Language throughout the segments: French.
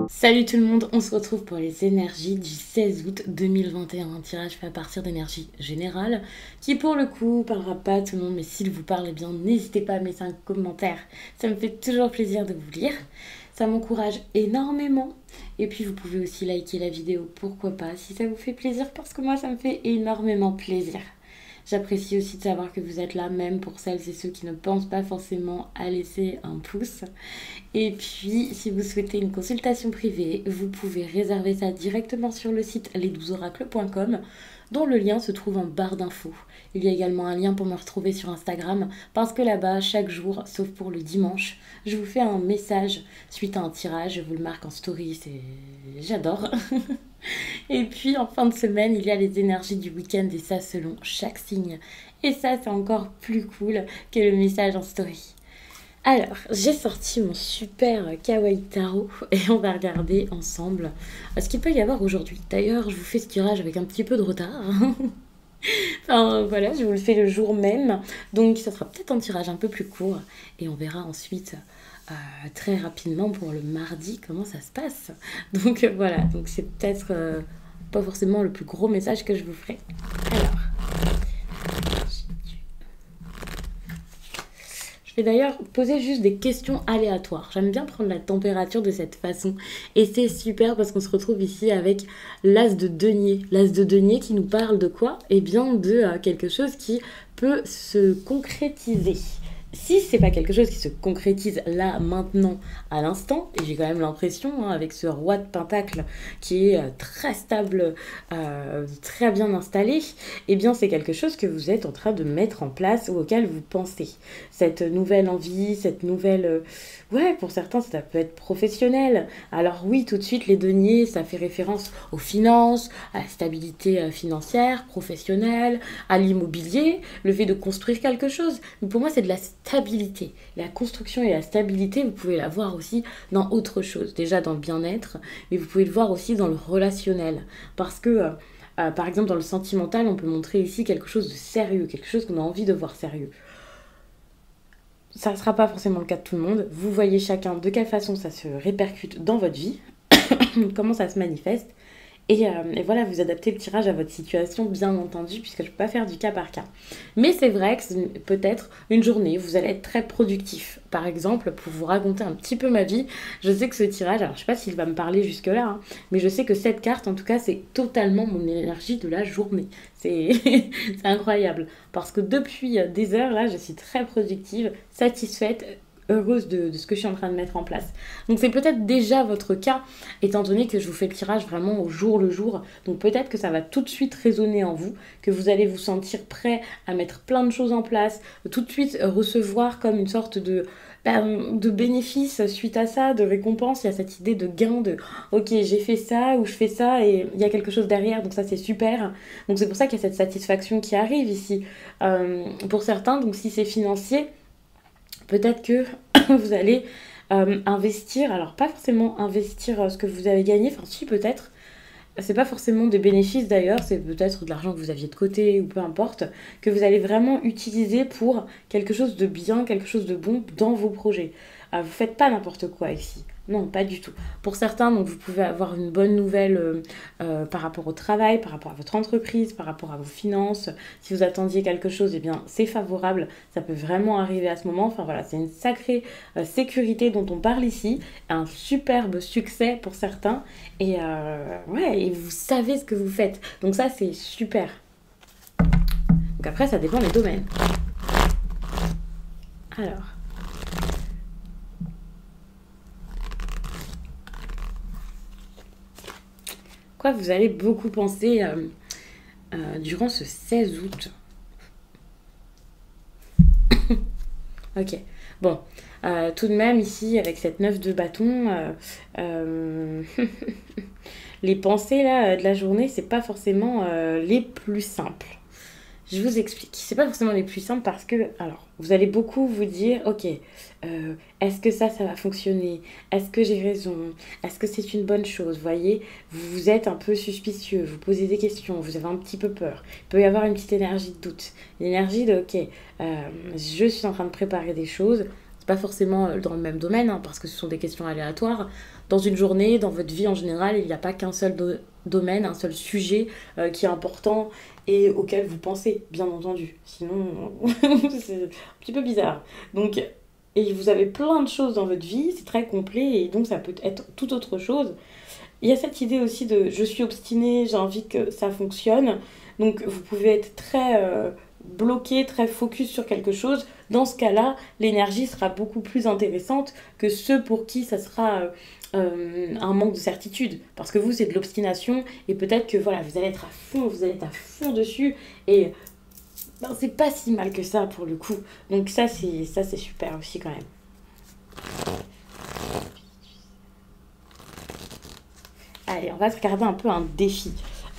Salut tout le monde, on se retrouve pour les énergies du 16 août 2021. Un tirage fait à partir d'énergie générale qui pour le coup parlera pas à tout le monde, mais s'il vous parle, eh bien n'hésitez pas à mettre un commentaire. Ça me fait toujours plaisir de vous lire. Ça m'encourage énormément. Et puis vous pouvez aussi liker la vidéo, pourquoi pas, si ça vous fait plaisir, parce que moi ça me fait énormément plaisir. J'apprécie aussi de savoir que vous êtes là, même pour celles et ceux qui ne pensent pas forcément à laisser un pouce. Et puis, si vous souhaitez une consultation privée, vous pouvez réserver ça directement sur le site les12oracles.com, dont le lien se trouve en barre d'infos. Il y a également un lien pour me retrouver sur Instagram, parce que là-bas, chaque jour, sauf pour le dimanche, je vous fais un message suite à un tirage, je vous le marque en story, j'adore. Et puis en fin de semaine, il y a les énergies du week-end et ça selon chaque signe. Et ça, c'est encore plus cool que le message en story. Alors, j'ai sorti mon super kawaii tarot et on va regarder ensemble ce qu'il peut y avoir aujourd'hui. D'ailleurs, je vous fais ce tirage avec un petit peu de retard. Enfin voilà, je vous le fais le jour même. Donc ça sera peut-être un tirage un peu plus court. Et on verra ensuite très rapidement pour le mardi comment ça se passe. Donc voilà, donc c'est peut-être pas forcément le plus gros message que je vous ferai. Alors, je vais d'ailleurs poser juste des questions aléatoires. J'aime bien prendre la température de cette façon. Et c'est super parce qu'on se retrouve ici avec l'as de denier. L'as de denier qui nous parle de quoi? Eh bien de quelque chose qui peut se concrétiser. Si c'est pas quelque chose qui se concrétise là, maintenant, à l'instant, et j'ai quand même l'impression, avec ce roi de pentacle qui est très stable, très bien installé, eh bien c'est quelque chose que vous êtes en train de mettre en place ou auquel vous pensez. Cette nouvelle envie, cette nouvelle... ouais, pour certains, ça peut être professionnel. Alors oui, tout de suite, les deniers, ça fait référence aux finances, à la stabilité financière, professionnelle, à l'immobilier, le fait de construire quelque chose. Mais pour moi, c'est de la stabilité. La construction et la stabilité, vous pouvez la voir aussi dans autre chose. Déjà dans le bien-être, mais vous pouvez le voir aussi dans le relationnel. Parce que, par exemple, dans le sentimental, on peut montrer ici quelque chose de sérieux, quelque chose qu'on a envie de voir sérieux. Ça ne sera pas forcément le cas de tout le monde. Vous voyez chacun de quelle façon ça se répercute dans votre vie, comment ça se manifeste. Et voilà, vous adaptez le tirage à votre situation, bien entendu, puisque je ne peux pas faire du cas par cas. Mais c'est vrai que peut-être une journée, vous allez être très productif. Par exemple, pour vous raconter un petit peu ma vie, je sais que ce tirage, alors je ne sais pas s'il va me parler jusque-là, hein, mais je sais que cette carte, en tout cas, c'est totalement mon énergie de la journée. C'est incroyable. Parce que depuis des heures, là, je suis très productive, satisfaite, heureuse de ce que je suis en train de mettre en place. Donc c'est peut-être déjà votre cas, étant donné que je vous fais le tirage vraiment au jour le jour. Donc peut-être que ça va tout de suite résonner en vous, que vous allez vous sentir prêt à mettre plein de choses en place, tout de suite recevoir comme une sorte de bénéfice suite à ça, de récompense. Il y a cette idée de gain, de ok, j'ai fait ça ou je fais ça et il y a quelque chose derrière, donc ça c'est super. Donc c'est pour ça qu'il y a cette satisfaction qui arrive ici. Pour certains, donc si c'est financier, peut-être que vous allez investir, alors pas forcément investir ce que vous avez gagné, enfin si peut-être, c'est pas forcément des bénéfices d'ailleurs, c'est peut-être de l'argent que vous aviez de côté ou peu importe, que vous allez vraiment utiliser pour quelque chose de bien, quelque chose de bon dans vos projets. Vous faites pas n'importe quoi ici. Non, pas du tout. Pour certains, donc, vous pouvez avoir une bonne nouvelle par rapport au travail, par rapport à votre entreprise, par rapport à vos finances. Si vous attendiez quelque chose, eh bien, c'est favorable. Ça peut vraiment arriver à ce moment. Enfin voilà, c'est une sacrée sécurité dont on parle ici. Un superbe succès pour certains. Et ouais, et vous savez ce que vous faites. Donc ça, c'est super. Donc après, ça dépend des domaines. Alors... vous allez beaucoup penser durant ce 16 août. Ok, bon, tout de même ici avec cette 9 de bâton, les pensées là de la journée, c'est pas forcément les plus simples. Je vous explique. C'est pas forcément les plus simples parce que, alors, vous allez beaucoup vous dire, ok, est-ce que ça va fonctionner? Est-ce que j'ai raison? Est-ce que c'est une bonne chose? Vous voyez, vous êtes un peu suspicieux, vous posez des questions, vous avez un petit peu peur. Il peut y avoir une petite énergie de doute. L'énergie de, ok, je suis en train de préparer des choses. pas forcément dans le même domaine, hein, parce que ce sont des questions aléatoires. Dans une journée, dans votre vie en général, il n'y a pas qu'un seul domaine, un seul sujet qui est important et auquel vous pensez, bien entendu. Sinon, c'est un petit peu bizarre. Donc, et vous avez plein de choses dans votre vie, c'est très complet et donc ça peut être tout autre chose. Il y a cette idée aussi de je suis obstinée, j'ai envie que ça fonctionne. Donc vous pouvez être très bloqué, très focus sur quelque chose. Dans ce cas-là, l'énergie sera beaucoup plus intéressante que ceux pour qui ça sera un manque de certitude. Parce que vous, c'est de l'obstination et peut-être que voilà, vous allez être à fond, vous allez être à fond dessus et ben, c'est pas si mal que ça pour le coup. Donc ça, c'est super aussi quand même. Allez, on va se regarder un peu un défi.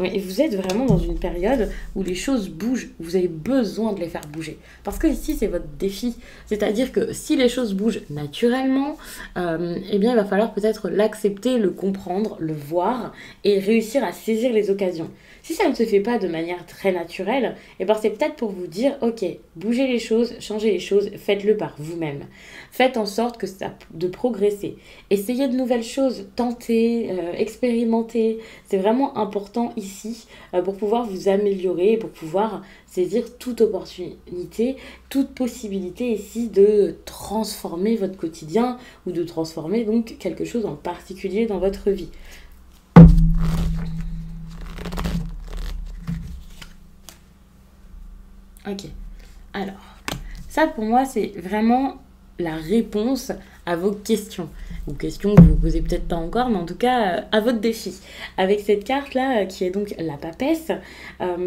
Et vous êtes vraiment dans une période où les choses bougent, où vous avez besoin de les faire bouger. Parce que ici, c'est votre défi. C'est-à-dire que si les choses bougent naturellement, eh bien, il va falloir peut-être l'accepter, le comprendre, le voir et réussir à saisir les occasions. Si ça ne se fait pas de manière très naturelle, eh ben, c'est peut-être pour vous dire, ok, bougez les choses, changez les choses, faites-le par vous-même. Faites en sorte de progresser. Essayez de nouvelles choses, tentez, expérimentez. C'est vraiment important ici pour pouvoir vous améliorer, pour pouvoir saisir toute opportunité, toute possibilité ici de transformer votre quotidien ou de transformer donc quelque chose en particulier dans votre vie. Ok, alors, ça pour moi c'est vraiment la réponse à vos questions. Ou questions que vous ne posez peut-être pas encore, mais en tout cas à votre défi. Avec cette carte-là qui est donc la papesse,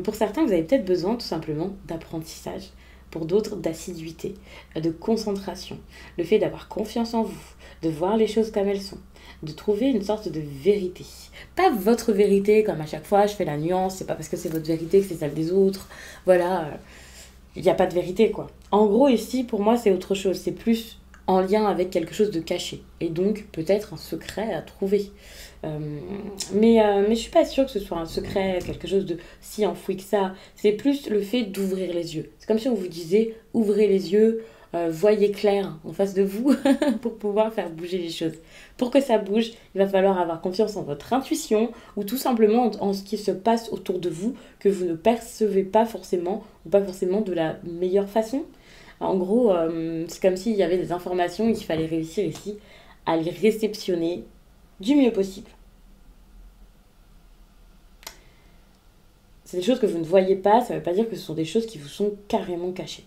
pour certains vous avez peut-être besoin tout simplement d'apprentissage. Pour d'autres d'assiduité, de concentration. Le fait d'avoir confiance en vous, de voir les choses comme elles sont. De trouver une sorte de vérité. Pas votre vérité, comme à chaque fois je fais la nuance, c'est pas parce que c'est votre vérité que c'est celle des autres. Voilà, il n'y a pas de vérité quoi. En gros ici pour moi c'est autre chose, c'est plus en lien avec quelque chose de caché et donc peut-être un secret à trouver. Mais je suis pas sûre que ce soit un secret, quelque chose de si enfoui que ça. C'est plus le fait d'ouvrir les yeux. C'est comme si on vous disait ouvrez les yeux, voyez clair en face de vous pour pouvoir faire bouger les choses. Pour que ça bouge, il va falloir avoir confiance en votre intuition ou tout simplement en ce qui se passe autour de vous que vous ne percevez pas forcément ou pas forcément de la meilleure façon. En gros, c'est comme s'il y avait des informations et qu'il fallait réussir ici à les réceptionner du mieux possible. C'est des choses que vous ne voyez pas, ça ne veut pas dire que ce sont des choses qui vous sont carrément cachées.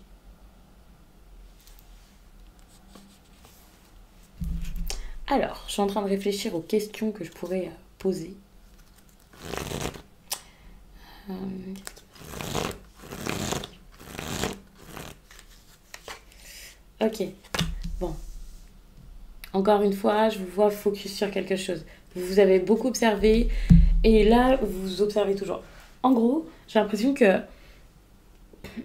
Alors, je suis en train de réfléchir aux questions que je pourrais poser. Ok, bon. Encore une fois, je vous vois focus sur quelque chose. Vous avez beaucoup observé et là, vous observez toujours. En gros, j'ai l'impression que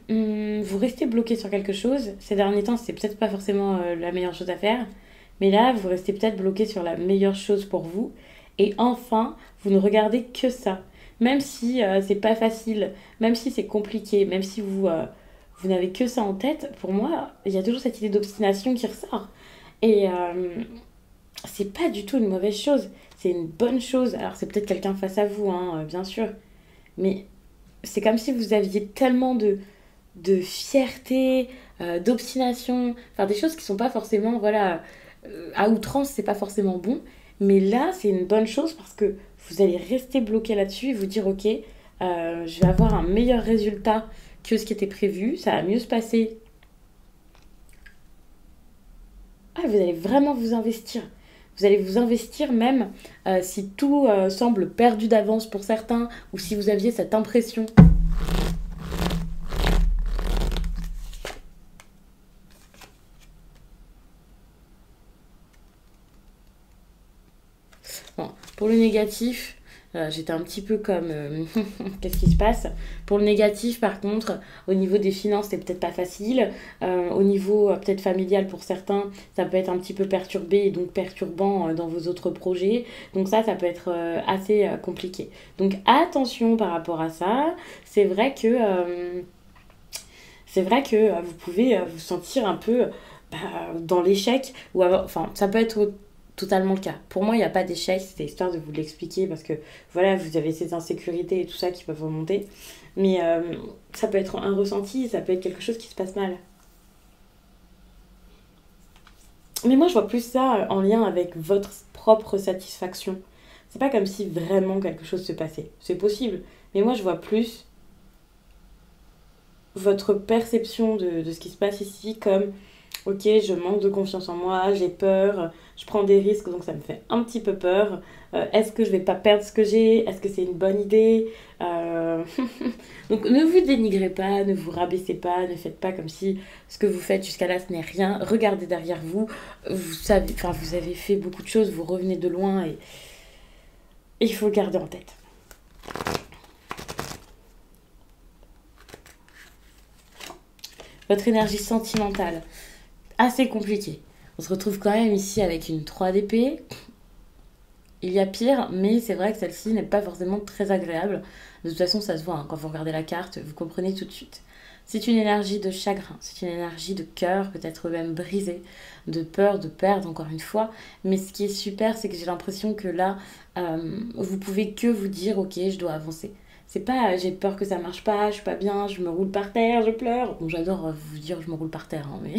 vous restez bloqué sur quelque chose. Ces derniers temps, c'est peut-être pas forcément la meilleure chose à faire. Mais là, vous restez peut-être bloqué sur la meilleure chose pour vous. Et enfin, vous ne regardez que ça. Même si c'est pas facile, même si c'est compliqué, même si vous n'avez que ça en tête, pour moi, il y a toujours cette idée d'obstination qui ressort. Et c'est pas du tout une mauvaise chose. C'est une bonne chose. Alors, c'est peut-être quelqu'un face à vous, hein, bien sûr. Mais c'est comme si vous aviez tellement de fierté, d'obstination, enfin des choses qui sont pas forcément, voilà, à outrance, c'est pas forcément bon. Mais là, c'est une bonne chose parce que vous allez rester bloqué là-dessus et vous dire, ok, je vais avoir un meilleur résultat que ce qui était prévu, ça va mieux se passer. Ah, vous allez vraiment vous investir. Vous allez vous investir même si tout semble perdu d'avance pour certains ou si vous aviez cette impression. Bon, pour le négatif, j'étais un petit peu comme qu'est-ce qui se passe. Pour le négatif, par contre, au niveau des finances, c'est peut-être pas facile. Au niveau peut-être familial pour certains, ça peut être un petit peu perturbé et donc perturbant dans vos autres projets. Donc ça peut être assez compliqué. Donc attention par rapport à ça. C'est vrai que c'est vrai que vous pouvez vous sentir un peu bah, dans l'échec. Enfin, ça peut être totalement le cas. Pour moi, il n'y a pas d'échec, c'était histoire de vous l'expliquer parce que voilà, vous avez ces insécurités et tout ça qui peuvent remonter. Mais ça peut être un ressenti, ça peut être quelque chose qui se passe mal. Mais moi, je vois plus ça en lien avec votre propre satisfaction. C'est pas comme si vraiment quelque chose se passait. C'est possible. Mais moi, je vois plus votre perception de ce qui se passe ici comme ok, je manque de confiance en moi, j'ai peur, je prends des risques, donc ça me fait un petit peu peur. Est-ce que je vais pas perdre ce que j'ai? Est-ce que c'est une bonne idée? Donc ne vous dénigrez pas, ne vous rabaissez pas, ne faites pas comme si ce que vous faites jusqu'à là ce n'est rien. Regardez derrière vous, vous savez, enfin vous avez fait beaucoup de choses, vous revenez de loin et il faut le garder en tête. Votre énergie sentimentale, assez compliquée. On se retrouve quand même ici avec une 3 d'épée. Il y a pire, mais c'est vrai que celle-ci n'est pas forcément très agréable. De toute façon, ça se voit, hein, quand vous regardez la carte, vous comprenez tout de suite. C'est une énergie de chagrin, c'est une énergie de cœur, peut-être même brisée, de peur de perdre encore une fois. Mais ce qui est super, c'est que j'ai l'impression que là, vous pouvez que vous dire, ok, je dois avancer. C'est pas j'ai peur que ça marche pas, je suis pas bien, je me roule par terre, je pleure. Bon, j'adore vous dire je me roule par terre, hein, mais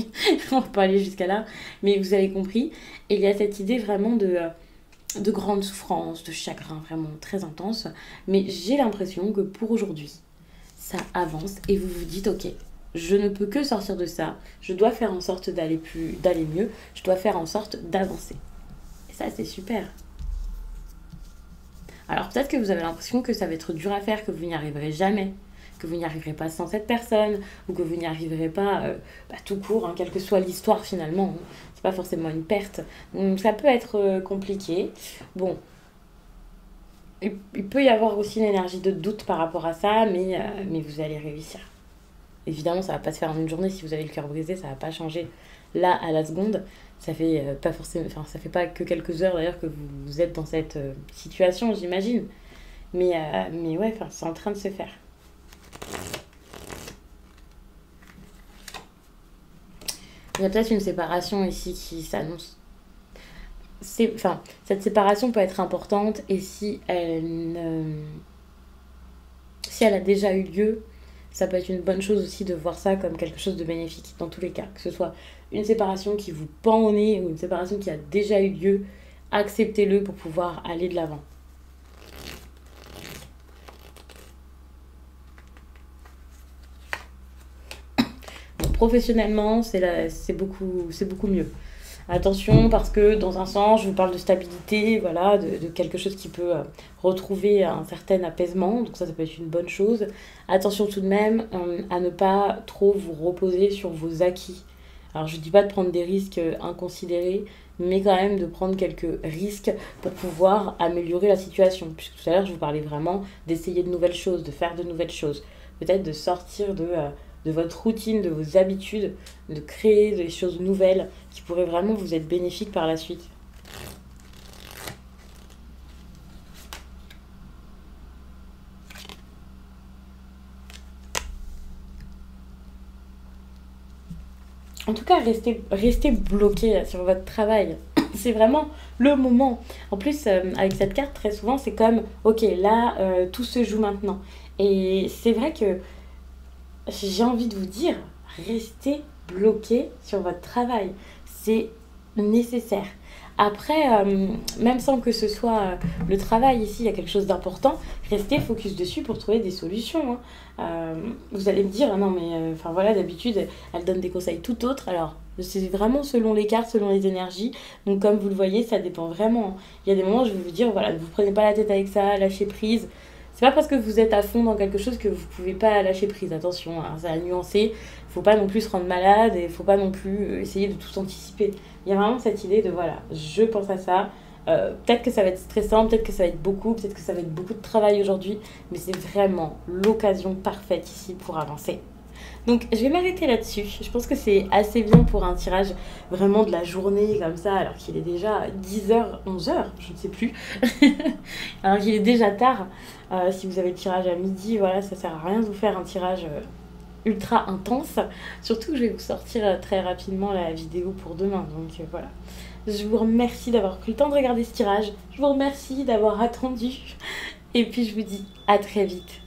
on va pas aller jusqu'à là. Mais vous avez compris. Et il y a cette idée vraiment de grande souffrance, de chagrin vraiment très intense. Mais j'ai l'impression que pour aujourd'hui, ça avance et vous vous dites ok, je ne peux que sortir de ça, je dois faire en sorte d'aller mieux, je dois faire en sorte d'avancer. Et ça c'est super. Alors peut-être que vous avez l'impression que ça va être dur à faire, que vous n'y arriverez jamais, que vous n'y arriverez pas sans cette personne, ou que vous n'y arriverez pas tout court, hein, quelle que soit l'histoire finalement. C'est pas forcément une perte. Donc ça peut être compliqué. Bon, il peut y avoir aussi une énergie de doute par rapport à ça, mais vous allez réussir. Évidemment, ça va pas se faire en une journée. Si vous avez le cœur brisé, ça va pas changer là à la seconde. Ça fait pas forcément, enfin, ça fait pas que quelques heures d'ailleurs que vous êtes dans cette situation, j'imagine. Mais ouais, enfin, c'est en train de se faire. Il y a peut-être une séparation ici qui s'annonce. Enfin, cette séparation peut être importante et si elle a déjà eu lieu, ça peut être une bonne chose aussi de voir ça comme quelque chose de bénéfique dans tous les cas. Que ce soit une séparation qui vous pend au nez ou une séparation qui a déjà eu lieu, acceptez-le pour pouvoir aller de l'avant. Bon, professionnellement, c'est beaucoup mieux. Attention parce que dans un sens, je vous parle de stabilité, voilà, de quelque chose qui peut retrouver un certain apaisement, donc ça peut être une bonne chose. Attention tout de même à ne pas trop vous reposer sur vos acquis. Alors je ne dis pas de prendre des risques inconsidérés, mais quand même de prendre quelques risques pour pouvoir améliorer la situation. Puisque tout à l'heure, je vous parlais vraiment d'essayer de nouvelles choses, de faire de nouvelles choses. Peut-être de sortir de votre routine, de vos habitudes, de créer des choses nouvelles qui pourraient vraiment vous être bénéfiques par la suite. En tout cas, restez bloqué sur votre travail. C'est vraiment le moment. En plus, avec cette carte, très souvent, c'est comme, ok, là, tout se joue maintenant. Et c'est vrai que j'ai envie de vous dire, restez bloqué sur votre travail. C'est nécessaire. Après, même sans que ce soit le travail ici, il y a quelque chose d'important, restez focus dessus pour trouver des solutions, hein. Vous allez me dire, ah non mais enfin voilà, d'habitude, elle donne des conseils tout autres. Alors, c'est vraiment selon les cartes, selon les énergies. Donc comme vous le voyez, ça dépend vraiment. Il y a des moments où je vais vous dire, voilà, ne vous prenez pas la tête avec ça, lâchez prise. C'est pas parce que vous êtes à fond dans quelque chose que vous pouvez pas lâcher prise. Attention, hein, ça a nuancé. Faut pas non plus se rendre malade et faut pas non plus essayer de tout anticiper. Il y a vraiment cette idée de voilà, je pense à ça. Peut-être que ça va être stressant, peut-être que ça va être beaucoup, peut-être que ça va être beaucoup de travail aujourd'hui, mais c'est vraiment l'occasion parfaite ici pour avancer. Donc je vais m'arrêter là-dessus. Je pense que c'est assez bien pour un tirage vraiment de la journée comme ça, alors qu'il est déjà 10h, 11h, je ne sais plus. Alors qu'il est déjà tard. Si vous avez le tirage à midi, voilà, ça sert à rien de vous faire un tirage ultra intense. Surtout que je vais vous sortir très rapidement la vidéo pour demain. Donc voilà. Je vous remercie d'avoir pris le temps de regarder ce tirage. Je vous remercie d'avoir attendu. Et puis je vous dis à très vite.